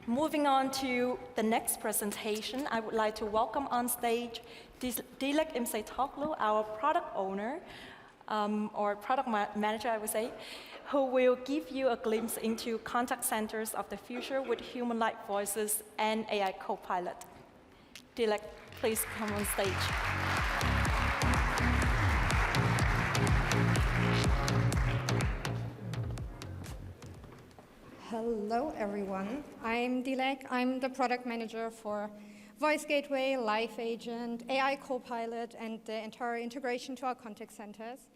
Moving on to the next presentation, I would like to welcome on stage Dilek Imseytoglu, our product owner, or product manager, I would say, who will give you a glimpse into contact centers of the future with human-like voices and AI Copilot. Dilek, please come on stage. Hello, everyone. I'm Dilek. I'm the product manager for Voice Gateway, Live Agent, AI Copilot, and the entire integration to our contact centers.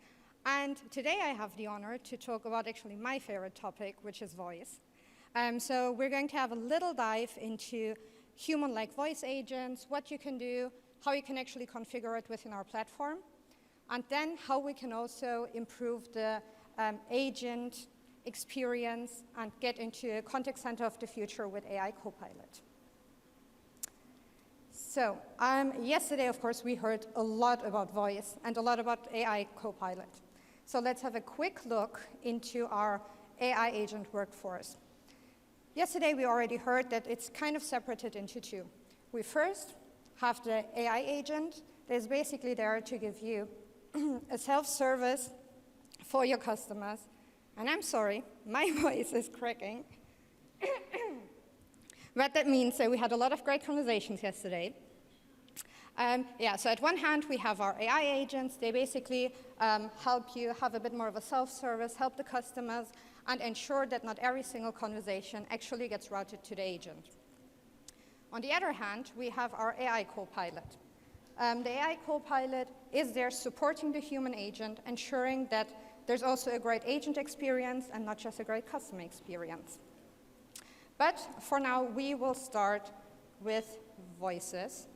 And today I have the honor to talk about actually my favorite topic, which is voice. So we're going to have a little dive into human-like voice agents, what you can do, how you can actually configure it within our platform, and then how we can also improve the agent experience and get into a contact center of the future with AI Copilot. So yesterday, of course, we heard a lot about voice and a lot about AI Copilot. So let's have a quick look into our AI agent workforce. Yesterday, we already heard that it's kind of separated into two. We first have the AI agent that is basically there to give you a self-service for your customers. And I'm sorry, my voice is cracking. But that means that we had a lot of great conversations yesterday. So at one hand, we have our AI agents. They basically help you have a bit more of a self-service, help the customers, and ensure that not every single conversation actually gets routed to the agent. On the other hand, we have our AI Copilot. The AI Copilot is there supporting the human agent, ensuring that there's also a great agent experience and not just a great customer experience. But for now, we will start with voices.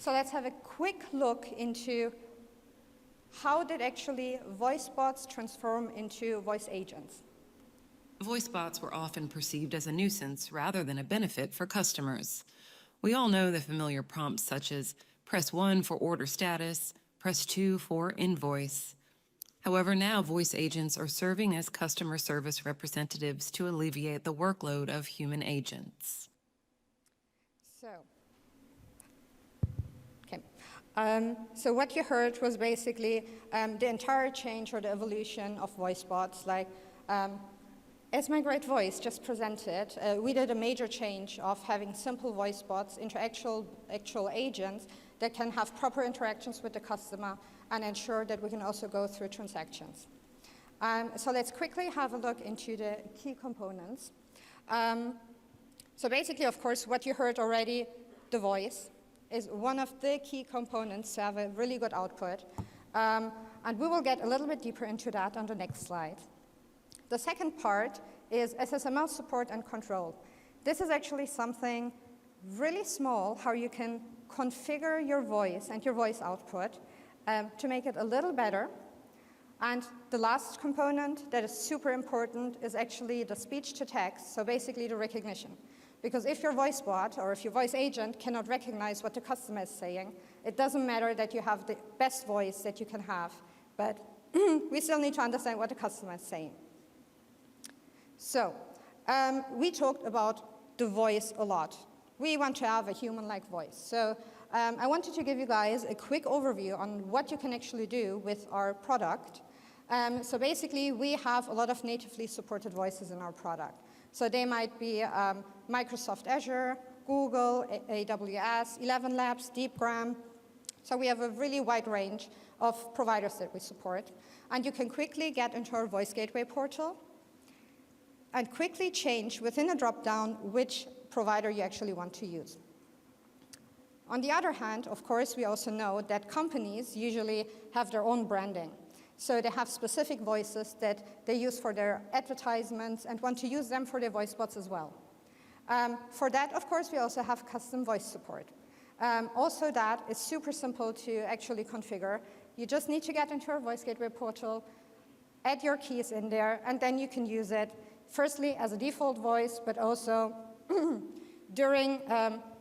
So let's have a quick look into how did actually voice bots transform into voice agents. Voice bots were often perceived as a nuisance rather than a benefit for customers. We all know the familiar prompts such as press 1 for order status, press 2 for invoice. However, now voice agents are serving as customer service representatives to alleviate the workload of human agents. So what you heard was basically the entire change or the evolution of voice bots. Like, as my great voice just presented, we did a major change of having simple voice bots into actual agents that can have proper interactions with the customer and ensure that we can also go through transactions. So let's quickly have a look into the key components. So basically, of course, what you heard already, the voice is one of the key components to have a really good output. And we will get a little bit deeper into that on the next slide. The second part is SSML support and control. This is actually something really small, how you can configure your voice and your voice output to make it a little better. And the last component that is super important is actually the speech to text, so basically the recognition. Because if your voice bot or if your voice agent cannot recognize what the customer is saying, it doesn't matter that you have the best voice that you can have, but we still need to understand what the customer is saying. So we talked about the voice a lot. We want to have a human-like voice. So I wanted to give you guys a quick overview on what you can actually do with our product. So basically, we have a lot of natively supported voices in our product. So they might be Microsoft Azure, Google, AWS, 11 Labs, DeepGram. So we have a really wide range of providers that we support. And you can quickly get into our Voice Gateway portal and quickly change within a drop-down which provider you actually want to use. On the other hand, of course, we also know that companies usually have their own branding. So they have specific voices that they use for their advertisements and want to use them for their voice bots as well. For that, of course, we also have custom voice support. Also, that is super simple to actually configure. You just need to get into our Voice Gateway portal, add your keys in there, and then you can use it, firstly, as a default voice, but also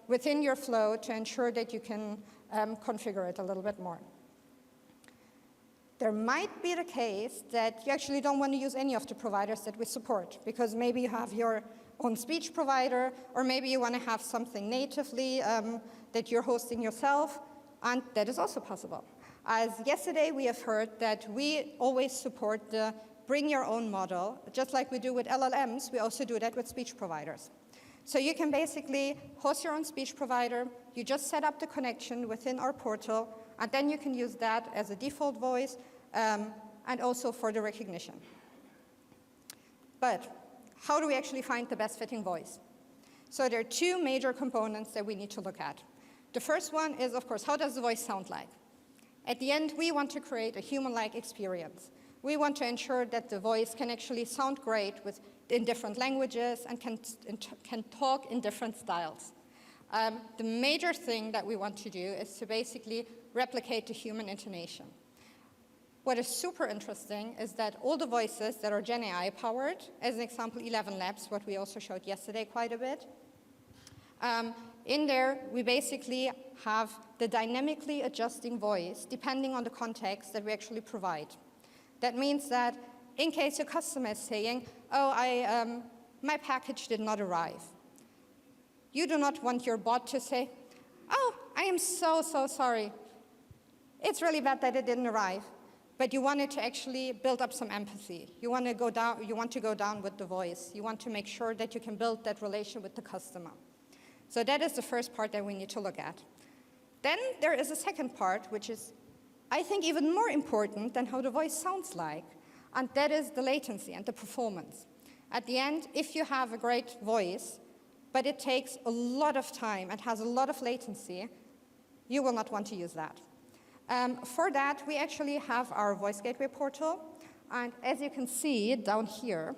within your flow to ensure that you can configure it a little bit more. There might be the case that you actually don't want to use any of the providers that we support, because maybe you have your own speech provider, or maybe you want to have something natively that you're hosting yourself, and that is also possible. As yesterday we have heard that we always support the bring your own model. Just like we do with LLMs, we also do that with speech providers. So you can basically host your own speech provider, you just set up the connection within our portal, and then you can use that as a default voice and also for the recognition. But how do we actually find the best fitting voice? So there are two major components that we need to look at. The first one is, of course, how does the voice sound like? At the end, we want to create a human-like experience. We want to ensure that the voice can actually sound great in different languages and can talk in different styles. The major thing that we want to do is to basically replicate the human intonation. What is super interesting is that all the voices that are Gen AI powered, as an example, 11 Labs, what we also showed yesterday quite a bit, in there we basically have the dynamically adjusting voice depending on the context that we actually provide. That means that in case your customer is saying, oh, my package did not arrive, you do not want your bot to say, oh, I am so sorry. It's really bad that it didn't arrive. But you want it to actually build up some empathy. You want to go down with the voice. You want to make sure that you can build that relation with the customer. So that is the first part that we need to look at. Then there is a second part, which is, I think, even more important than how the voice sounds like, and that is the latency and the performance. At the end, if you have a great voice, but it takes a lot of time and has a lot of latency, you will not want to use that. For that, we actually have our voice gateway portal, and as you can see down here,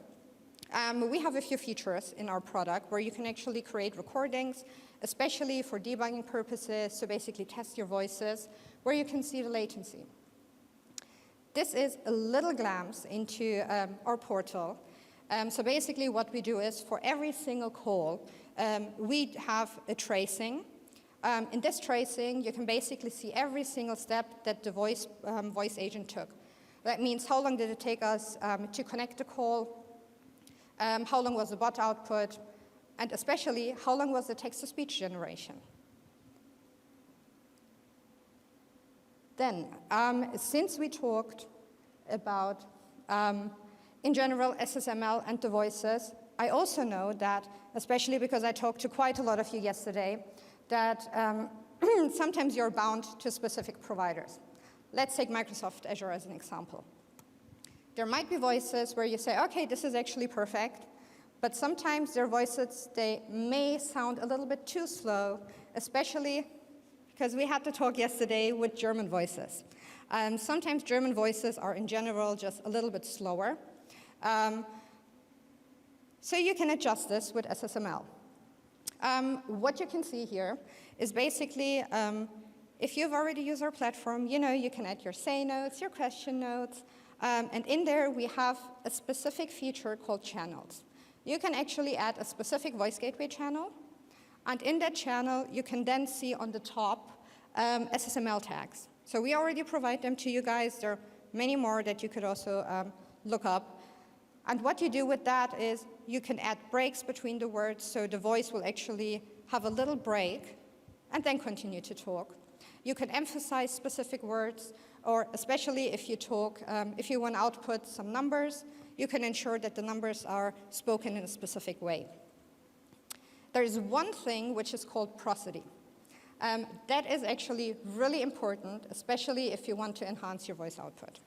we have a few features in our product where you can actually create recordings, especially for debugging purposes, so basically test your voices, where you can see the latency. This is a little glimpse into our portal. So basically what we do is for every single call, we have a tracing. In this tracing, you can basically see every single step that the voice agent took. That means how long did it take us to connect the call, how long was the bot output, and especially how long was the text-to-speech generation. Then, since we talked about, in general, SSML and the voices, I also know that, especially because I talked to quite a lot of you yesterday, that sometimes you're bound to specific providers. Let's take Microsoft Azure as an example. There might be voices where you say, okay, this is actually perfect, but sometimes their voices, they may sound a little bit too slow, especially because we had to talk yesterday with German voices. Sometimes German voices are, in general, just a little bit slower. So you can adjust this with SSML. What you can see here is basically, if you've already used our platform, you know you can add your say notes, your question notes, and in there we have a specific feature called channels. You can actually add a specific voice gateway channel, and in that channel you can then see on the top SSML tags. So we already provide them to you guys. There are many more that you could also look up. And what you do with that is you can add breaks between the words, so the voice will actually have a little break and then continue to talk. You can emphasize specific words, or especially if you talk, if you want to output some numbers, you can ensure that the numbers are spoken in a specific way. There is one thing which is called prosody. That is actually really important, especially if you want to enhance your voice output.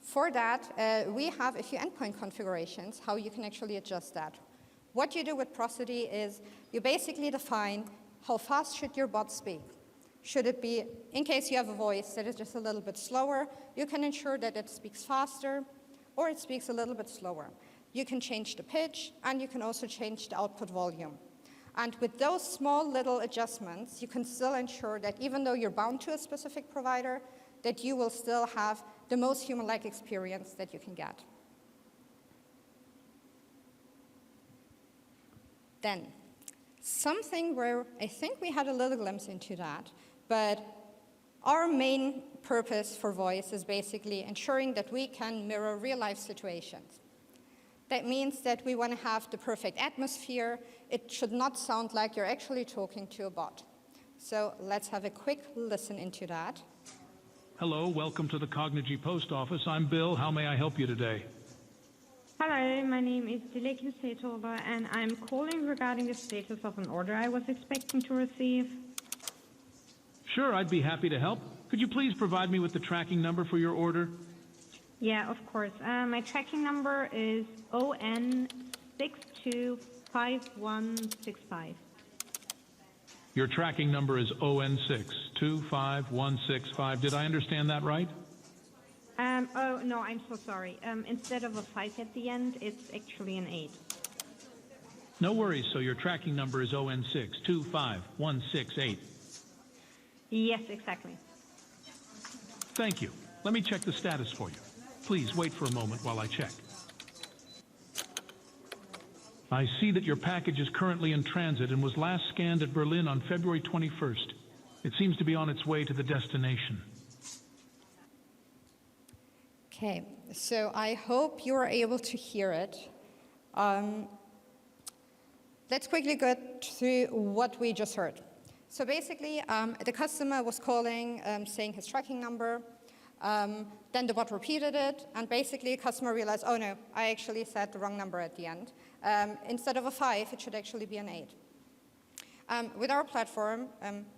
For that, we have a few endpoint configurations, how you can actually adjust that. What you do with prosody is you basically define how fast should your bot speak. Should it be, in case you have a voice that is just a little bit slower, you can ensure that it speaks faster or it speaks a little bit slower. You can change the pitch and you can also change the output volume. And with those small little adjustments, you can still ensure that even though you're bound to a specific provider, that you will still have the most human-like experience that you can get. Then, something where I think we had a little glimpse into that, but our main purpose for voice is basically ensuring that we can mirror real-life situations. That means that we want to have the perfect atmosphere. It should not sound like you're actually talking to a bot. So let's have a quick listen into that. Hello, welcome to the Cognigy post office. I'm Bill. How may I help you today? Hello, my name is Dilek, Imseytoglu, and I'm calling regarding the status of an order I was expecting to receive. Sure, I'd be happy to help. Could you please provide me with the tracking number for your order? Yeah, of course. My tracking number is ON625165. Your tracking number is ON625165. Did I understand that right? Oh, no, I'm so sorry. Instead of a 5 at the end, it's actually an 8. No worries. So your tracking number is ON625168. Yes, exactly. Thank you. Let me check the status for you. Please wait for a moment while I check. I see that your package is currently in transit and was last scanned at Berlin on February 21st. It seems to be on its way to the destination. Okay, so I hope you are able to hear it. Let's quickly go through what we just heard. So basically, the customer was calling, saying his tracking number. Then the bot repeated it, and basically the customer realized, oh no, I actually said the wrong number at the end. Instead of a 5, it should actually be an 8. With our platform,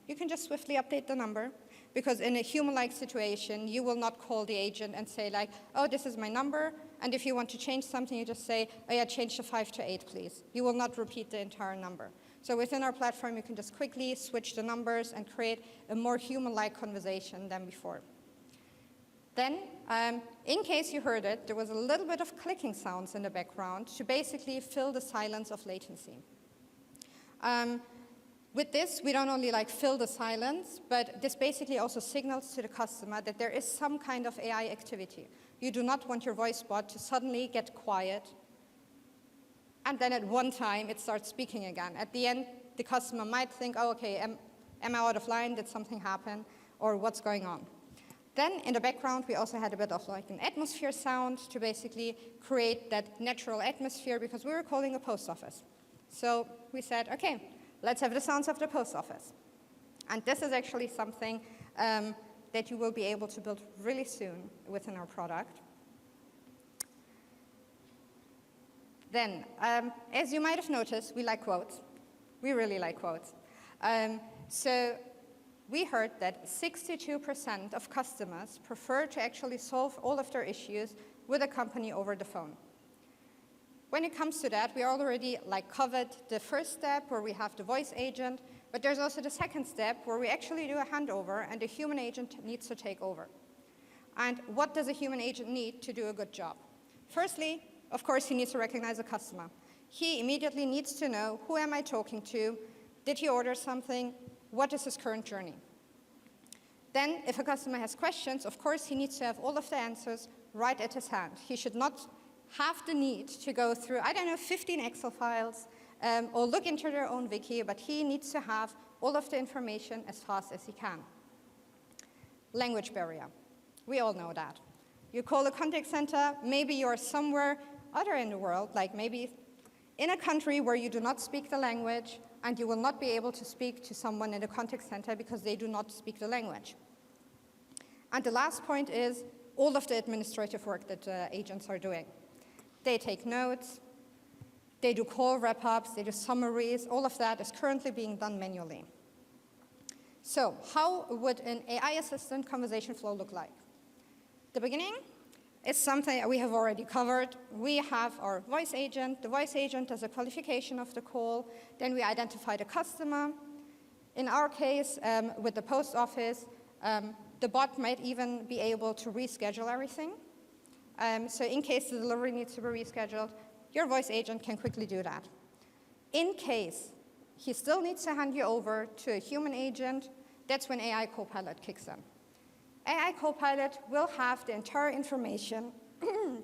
you can just swiftly update the number, because in a human-like situation, you will not call the agent and say like, oh, this is my number, and if you want to change something, you just say, oh yeah, change the 5 to 8, please. You will not repeat the entire number. So within our platform, you can just quickly switch the numbers and create a more human-like conversation than before. Then, in case you heard it, there was a little bit of clicking sounds in the background to basically fill the silence of latency. With this, we don't only fill the silence, but this basically also signals to the customer that there is some kind of AI activity. You do not want your voice bot to suddenly get quiet, and then at one time it starts speaking again. At the end, the customer might think, oh, okay, am I out of line? Did something happen? Or what's going on? Then in the background, we also had a bit of an atmosphere sound to basically create that natural atmosphere, because we were calling a post office. So we said, okay, let's have the sounds of the post office. And this is actually something that you will be able to build really soon within our product. Then, as you might have noticed, we like quotes. We really like quotes. So we heard that 62% of customers prefer to actually solve all of their issues with a company over the phone. When it comes to that, we already covered the first step where we have the voice agent, but there's also the second step where we actually do a handover and the human agent needs to take over. And what does a human agent need to do a good job? Firstly, of course, he needs to recognize a customer. He immediately needs to know, who am I talking to? Did he order something? What is his current journey? Then, if a customer has questions, of course, he needs to have all of the answers right at his hand. He should not have the need to go through, 15 Excel files or look into their own wiki, but he needs to have all of the information as fast as he can. Language barrier. We all know that. You call a contact center, maybe you're somewhere other in the world, like maybe in a country where you do not speak the language, and you will not be able to speak to someone in the contact center because they do not speak the language. And the last point is all of the administrative work that agents are doing. They take notes, they do call wrap-ups, they do summaries. All of that is currently being done manually. So how would an AI assistant conversation flow look like? The beginning is something that we have already covered. We have our voice agent. The voice agent does a qualification of the call. Then we identify the customer. In our case, with the post office, the bot might even be able to reschedule everything. So in case the delivery needs to be rescheduled, your voice agent can quickly do that. In case he still needs to hand you over to a human agent, that's when AI Copilot kicks in. AI Copilot will have the entire information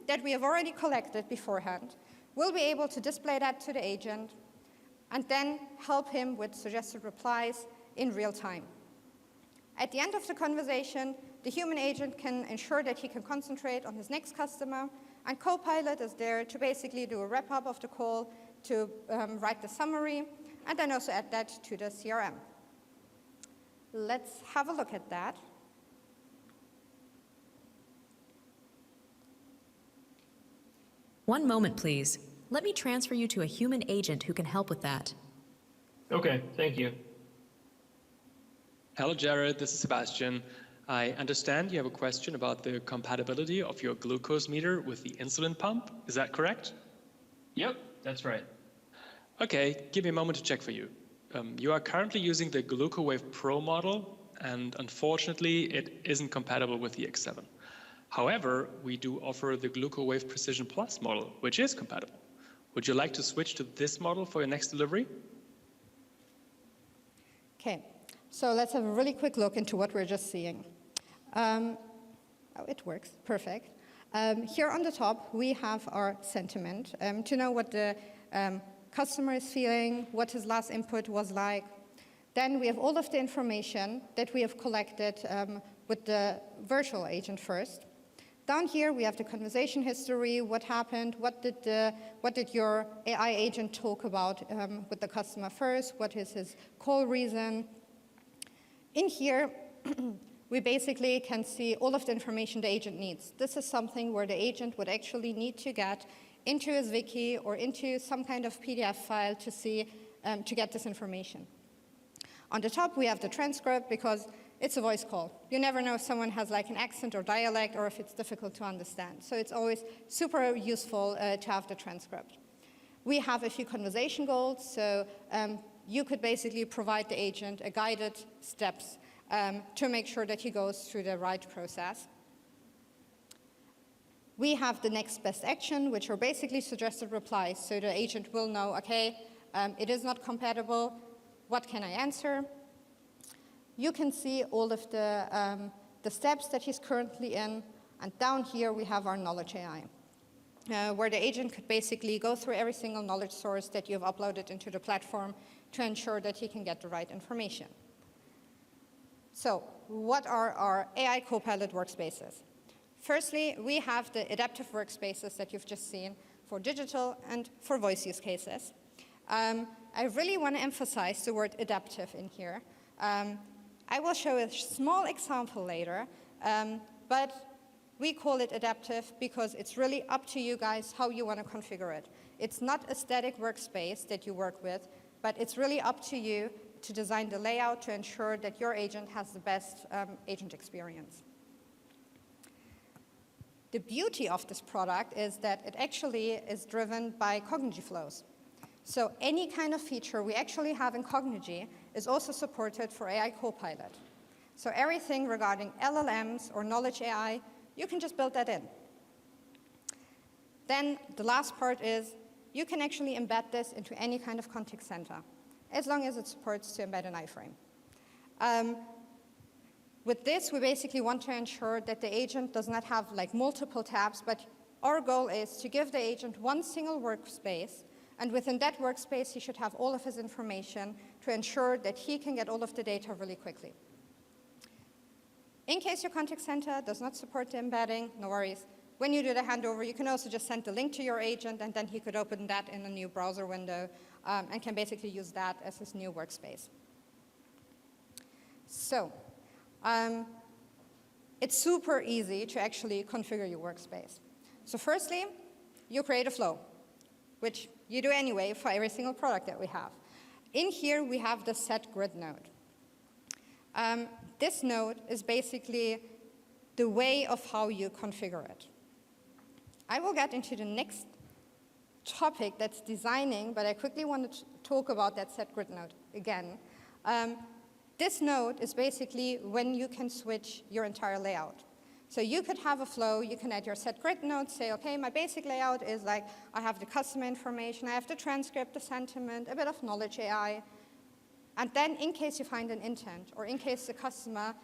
that we have already collected beforehand. We'll be able to display that to the agent and then help him with suggested replies in real time. At the end of the conversation, the human agent can ensure that he can concentrate on his next customer And Copilot is there to basically do a wrap-up of the call, to write the summary, and then also add that to the CRM. Let's have a look at that. One moment, please. Let me transfer you to a human agent who can help with that. Okay, thank you. Hello, Jared. This is Sebastian. I understand you have a question about the compatibility of your glucose meter with the insulin pump. Is that correct? Yep, that's right. Okay, give me a moment to check for you. You are currently using the GlucoWave Pro model, and unfortunately, it isn't compatible with the X7. However, we do offer the GlucoWave Precision Plus model, which is compatible. Would you like to switch to this model for your next delivery? Okay, so let's have a really quick look into what we're just seeing. Oh, it works, perfect. Here on the top, we have our sentiment to know what the customer is feeling, what his last input was like. Then we have all of the information that we have collected with the virtual agent first. Down here, we have the conversation history, what happened, what did your AI agent talk about with the customer first, what is his call reason. In here, we basically can see all of the information the agent needs. This is something where the agent would actually need to get into his wiki or into some kind of PDF file to see, to get this information. On the top, we have the transcript because it's a voice call. You never know if someone has like an accent or dialect or if it's difficult to understand. So it's always super useful to have the transcript. We have a few conversation goals. So you could basically provide the agent a guided steps to make sure that he goes through the right process. We have the next best action, which are basically suggested replies. So the agent will know, okay, it is not compatible. What can I answer? You can see all of the steps that he's currently in. And down here, we have our knowledge AI, where the agent could basically go through every single knowledge source that you've uploaded into the platform to ensure that he can get the right information. So what are our AI Copilot workspaces? Firstly, we have the adaptive workspaces that you've just seen for digital and for voice use cases. I really want to emphasize the word adaptive in here. I will show a small example later, but we call it adaptive because it's really up to you guys how you want to configure it. It's not a static workspace that you work with, but it's really up to you to design the layout to ensure that your agent has the best agent experience. The beauty of this product is that it actually is driven by Cognigy flows. So any kind of feature we actually have in Cognigy is also supported for AI Copilot. So everything regarding LLMs or knowledge AI, you can just build that in. Then the last part is you can actually embed this into any kind of contact center, as long as it supports to embed an iframe. With this, we basically want to ensure that the agent does not have like multiple tabs, but our goal is to give the agent one single workspace, and within that workspace, he should have all of his information to ensure that he can get all of the data really quickly. In case your contact center does not support the embedding, no worries. When you do the handover, you can also just send the link to your agent, and then he could open that in a new browser window and can basically use that as his new workspace. So it's super easy to actually configure your workspace. So firstly, you create a flow, which you do anyway for every single product that we have. In here, we have the set grid node. This node is basically the way of how you configure it. I will get into the next topic that's designing, but I quickly want to talk about that set grid node again. This node is basically when you can switch your entire layout. So you could have a flow, you can add your set grid node, say, okay, my basic layout is like, I have the customer information, I have the transcript, the sentiment, a bit of knowledge AI. And then in case you find an intent, or in case the customer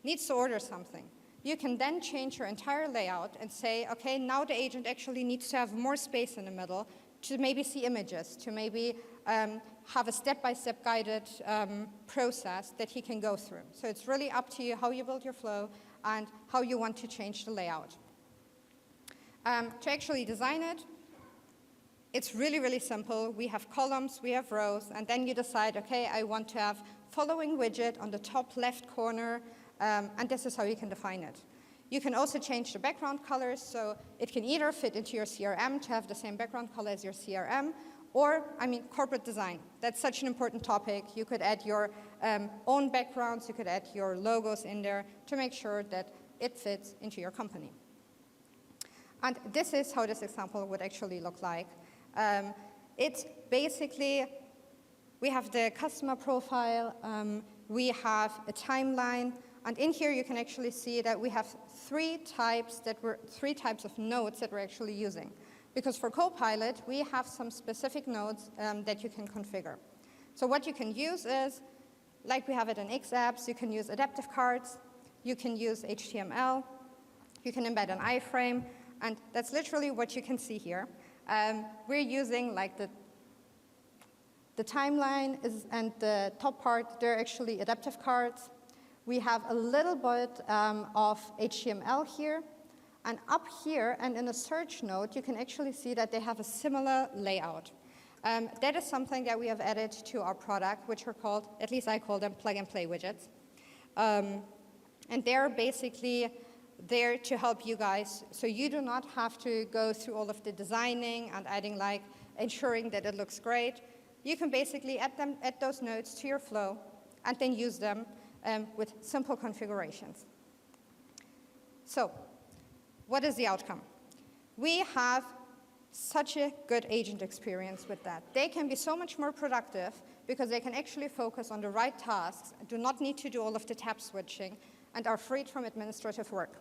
needs to order something, you can then change your entire layout and say, okay, now the agent actually needs to have more space in the middle to maybe see images, to maybe have a step-by-step guided process that he can go through. So it's really up to you how you build your flow and how you want to change the layout. To actually design it, it's really, really simple. We have columns, we have rows, and then you decide, okay, I want to have following widget on the top left corner, and this is how you can define it. You can also change the background colors, so it can either fit into your CRM to have the same background color as your CRM, or, corporate design. That's such an important topic. You could add your own backgrounds, you could add your logos in there to make sure that it fits into your company. And this is how this example would actually look like. It's basically, we have the customer profile, we have a timeline, and in here you can actually see that we have three types of nodes that we're actually using. Because for Copilot, we have some specific nodes that you can configure. So what you can use is, like we have it in X apps, you can use adaptive cards, you can use HTML, you can embed an iframe, and that's literally what you can see here. We're using like the timeline and the top part, they're actually adaptive cards. We have a little bit of HTML here. And up here, and in a search node, you can actually see that they have a similar layout. That is something that we have added to our product, which are called, at least I call them, plug-and-play widgets. And they're basically there to help you guys, so you do not have to go through all of the designing and adding, ensuring that it looks great. You can basically add those nodes to your flow, and then use them with simple configurations. So, what is the outcome? We have such a good agent experience with that. They can be so much more productive because they can actually focus on the right tasks, do not need to do all of the tab switching, and are freed from administrative work.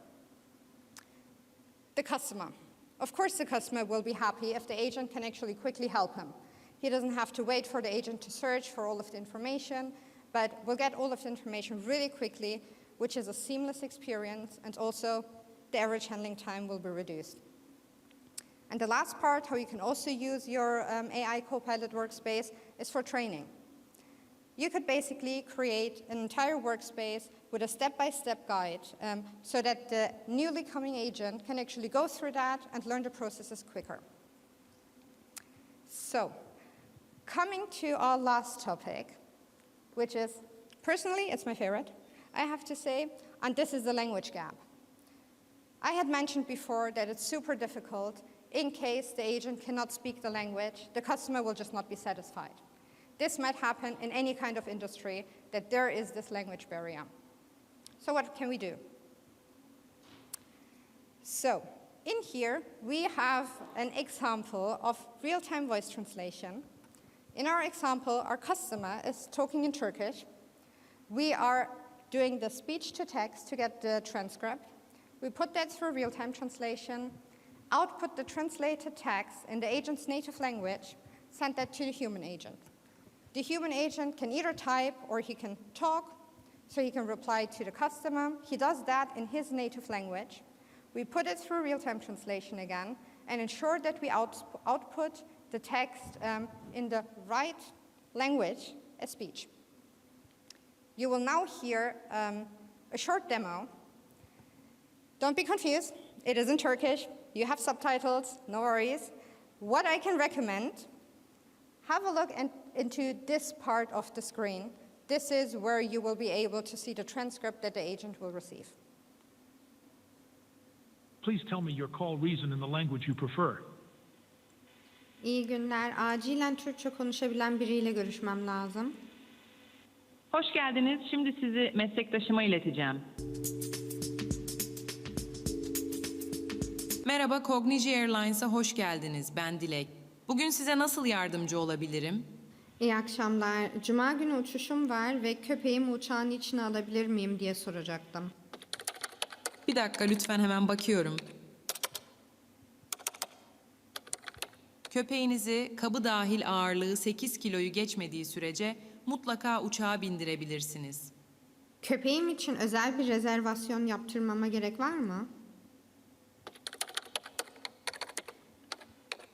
The customer. Of course, the customer will be happy if the agent can actually quickly help him. He doesn't have to wait for the agent to search for all of the information, but will get all of the information really quickly, which is a seamless experience, and also the average handling time will be reduced. And the last part, how you can also use your AI Copilot workspace, is for training. You could basically create an entire workspace with a step-by-step guide so that the newly coming agent can actually go through that and learn the processes quicker. So, coming to our last topic, which is, personally, it's my favorite, I have to say, and this is the language gap. I had mentioned before that it's super difficult in case the agent cannot speak the language, the customer will just not be satisfied. This might happen in any kind of industry, that there is this language barrier. So what can we do? So in here, we have an example of real-time voice translation. In our example, our customer is talking in Turkish. We are doing the speech-to-text to get the transcript. We put that through real-time translation, output the translated text in the agent's native language, send that to the human agent. The human agent can either type or he can talk, so he can reply to the customer. He does that in his native language. We put it through real-time translation again and ensure that we output the text in the right language as speech. You will now hear a short demo. Don't be confused, it is in Turkish, you have subtitles, no worries. What I can recommend, have a look into this part of the screen. This is where you will be able to see the transcript that the agent will receive. Please tell me your call reason in the language you prefer. İyi günler. Acilen Türkçe konuşabilen biriyle görüşmem lazım. Hoş geldiniz. Şimdi sizi meslektaşıma ileteceğim. Merhaba, Cognigy Airlines'a hoş geldiniz. Ben Dilek. Bugün size nasıl yardımcı olabilirim? İyi akşamlar. Cuma günü uçuşum var ve köpeğimi uçağın içine alabilir miyim diye soracaktım. Bir dakika lütfen, hemen bakıyorum. Köpeğinizi kabı dahil ağırlığı 8 kiloyu geçmediği sürece mutlaka uçağa bindirebilirsiniz. Köpeğim için özel bir rezervasyon yaptırmama gerek var mı?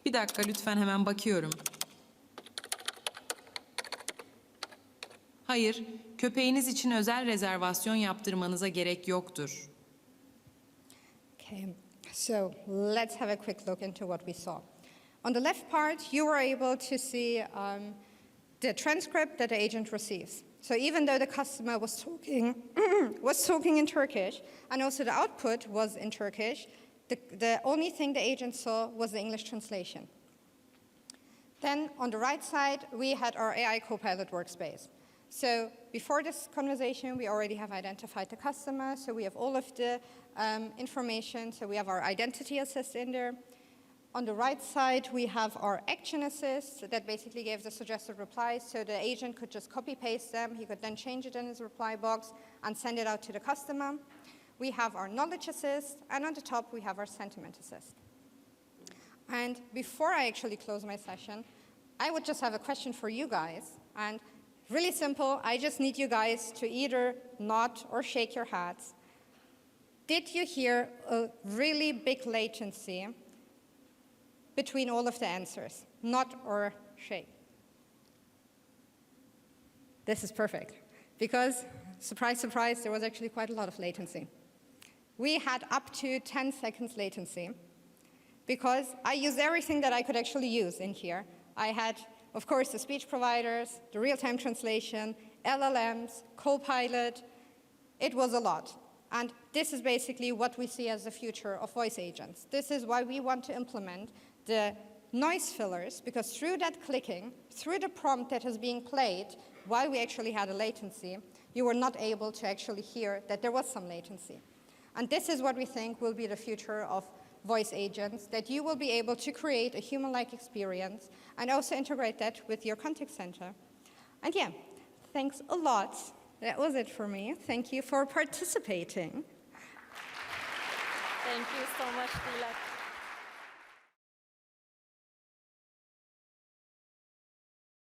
Bir dakika lütfen, hemen bakıyorum. Hayır, köpeğiniz için özel rezervasyon yaptırmanıza gerek yoktur. Okay, So let's have a quick look into what we saw. On the left part, you were able to see the transcript that the agent receives. So even though the customer was talking, was talking in Turkish, and also the output was in Turkish, the only thing the agent saw was the English translation. Then on the right side, we had our AI Copilot workspace. So before this conversation, we already have identified the customer. So we have all of the information. So we have our identity assist in there. On the right side, we have our action assist that basically gave the suggested replies. So the agent could just copy paste them. He could then change it in his reply box and send it out to the customer. We have our knowledge assist. And on the top, we have our sentiment assist. And before I actually close my session, I would just have a question for you guys. And really simple, I just need you guys to either nod or shake your heads. Did you hear a really big latency between all of the answers? Nod or shake. This is perfect, because surprise, surprise, there was actually quite a lot of latency. We had up to 10 seconds latency, because I used everything that I could actually use in here. I had, of course, the speech providers, the real-time translation, LLMs, Copilot. It was a lot. And this is basically what we see as the future of voice agents. This is why we want to implement the noise fillers, because through that clicking, through the prompt that is being played, while we actually had a latency, you were not able to actually hear that there was some latency. And this is what we think will be the future of voice agents, that you will be able to create a human-like experience and also integrate that with your contact center. And yeah, thanks a lot. That was it for me. Thank you for participating. Thank you so much, Dilek.